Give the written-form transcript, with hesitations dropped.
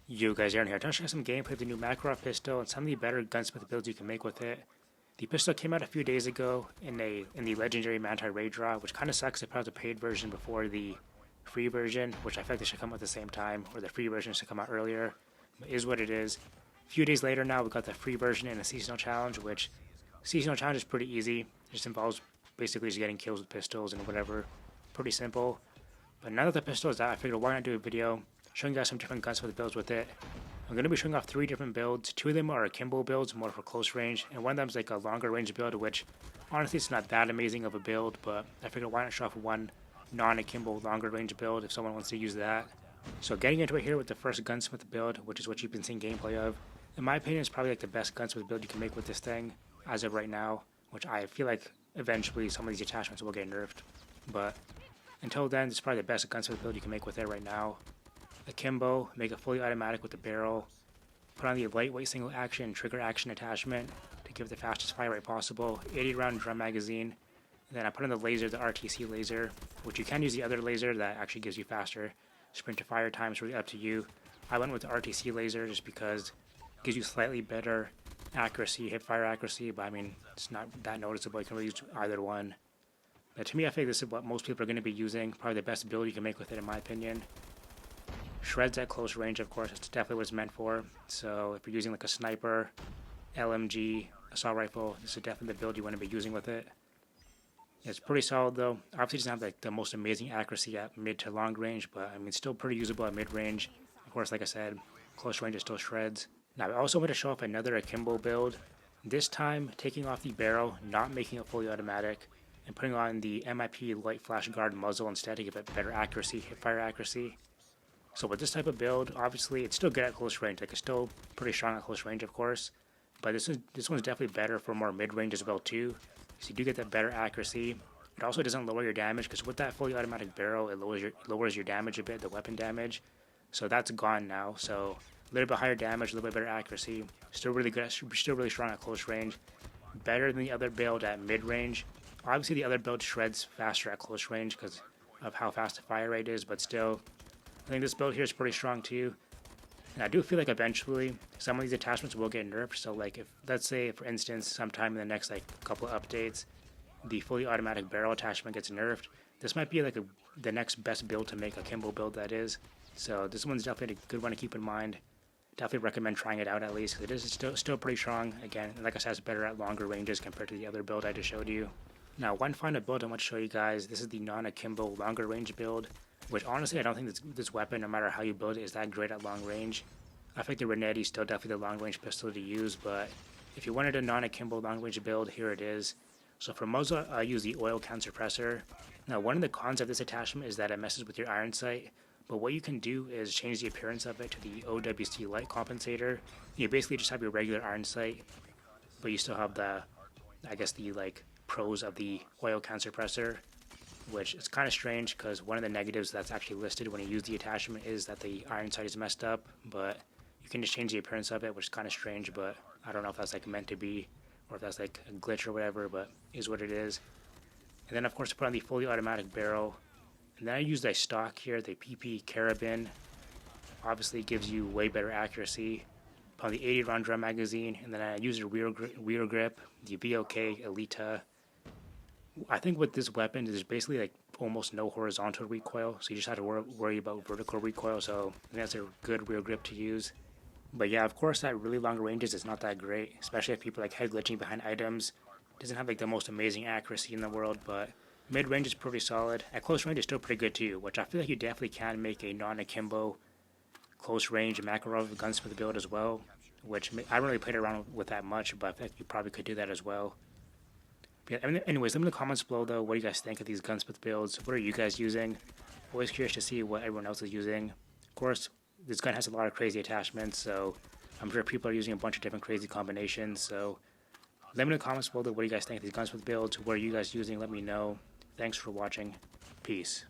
You guys, Aaron here. I'm share some gameplay of the new Makarov pistol and some of the better gunsmith builds you can make with it. The pistol came out a few days ago in the legendary Manti raid draw, which kind of sucks. They put out the paid version before the free version, which I think they should come out at the same time, or the free version should come out earlier. But is what it is. A few days later now, we got the free version and a seasonal challenge, which seasonal challenge is pretty easy. It just involves basically just getting kills with pistols and whatever. Pretty simple. But now that the pistol is out, I figured why not do a video showing you guys some different gunsmith builds with it. I'm going to be showing off 3 different builds. 2 of them are akimbo builds, more for close range, and one of them is like a longer range build, which honestly it's not that amazing of a build, but I figured why not show off one non-akimbo longer range build if someone wants to use that. So getting into it here with the first gunsmith build, which is what you've been seeing gameplay of. In my opinion, it's probably like the best gunsmith build you can make with this thing as of right now, which I feel like eventually some of these attachments will get nerfed. But until then, it's probably the best gunsmith build you can make with it right now. Akimbo, make it fully automatic with the barrel. Put on the lightweight single action trigger action attachment to give it the fastest fire rate possible. 80 round drum magazine. And then I put in the laser, the RTC laser, which you can use the other laser that actually gives you faster sprint to fire times, really up to you. I went with the RTC laser just because it gives you slightly better accuracy, hip fire accuracy, but I mean, it's not that noticeable. You can really use either one. But to me, I think this is what most people are going to be using. Probably the best build you can make with it, in my opinion. Shreds at close range, of course, it's definitely what it's meant for. So if you're using like a sniper, LMG, assault rifle, this is definitely the build you want to be using with it. It's pretty solid though. Obviously it doesn't have like the most amazing accuracy at mid to long range, but I mean it's still pretty usable at mid range. Of course, like I said, close range is still shreds. Now I also want to show off another akimbo build. This time taking off the barrel, not making it fully automatic, and putting on the MIP light flash guard muzzle instead to give it better accuracy, hip fire accuracy. So with this type of build, obviously it's still good at close range. Like it's still pretty strong at close range, of course. But this one's definitely better for more mid range as well too. So you do get that better accuracy. It also doesn't lower your damage because with that fully automatic barrel, it lowers your damage a bit, the weapon damage. So that's gone now. So a little bit higher damage, a little bit better accuracy. Still really good, still really strong at close range. Better than the other build at mid range. Obviously the other build shreds faster at close range because of how fast the fire rate is, but still, I think this build here is pretty strong too. And I do feel like eventually some of these attachments will get nerfed. So like if, let's say for instance, sometime in the next like couple of updates, the fully automatic barrel attachment gets nerfed, this might be like the next best build to make, a akimbo build that is. So this one's definitely a good one to keep in mind. Definitely recommend trying it out at least because it is still pretty strong. Again, like I said, it's better at longer ranges compared to the other build I just showed you. Now one final build I want to show you guys, this is the non-akimbo longer range build, which honestly I don't think this weapon, no matter how you build it, is that great at long range. I think the Renetti is still definitely the long range pistol to use, but if you wanted a non-akimbo long range build, here it is. So for muzzle, I use the oil can suppressor. Now one of the cons of this attachment is that it messes with your iron sight, but what you can do is change the appearance of it to the OWC light compensator. You basically just have your regular iron sight, but you still have the, I guess the like pros of the oil can suppressor, which is kind of strange because one of the negatives that's actually listed when you use the attachment is that the iron sight is messed up, but you can just change the appearance of it, which is kind of strange, but I don't know if that's like meant to be or if that's like a glitch or whatever, but is what it is. And then of course I put on the fully automatic barrel, and then I use the stock here, the PP Carabin. Obviously it gives you way better accuracy. Put on the 80 round drum magazine, and then I use the rear grip, the VLK Elita. I think with this weapon, there's basically like almost no horizontal recoil, so you just have to worry about vertical recoil, so I think that's a good rear grip to use. But yeah, of course, at really long ranges, it's not that great, especially if people like head glitching behind items. It doesn't have like the most amazing accuracy in the world, but mid range is pretty solid. At close range, it's still pretty good too, which I feel like you definitely can make a non-akimbo close range Makarov gunsmith build as well, which I haven't really played around with that much, but I think you probably could do that as well. But yeah, anyways, let me know in the comments below though, what do you guys think of these gunsmith builds? What are you guys using? Always curious to see what everyone else is using. Of course, this gun has a lot of crazy attachments, so I'm sure people are using a bunch of different crazy combinations, so let me know in the comments below what do you guys think of these gunsmith builds. What are you guys using? Let me know. Thanks for watching. Peace.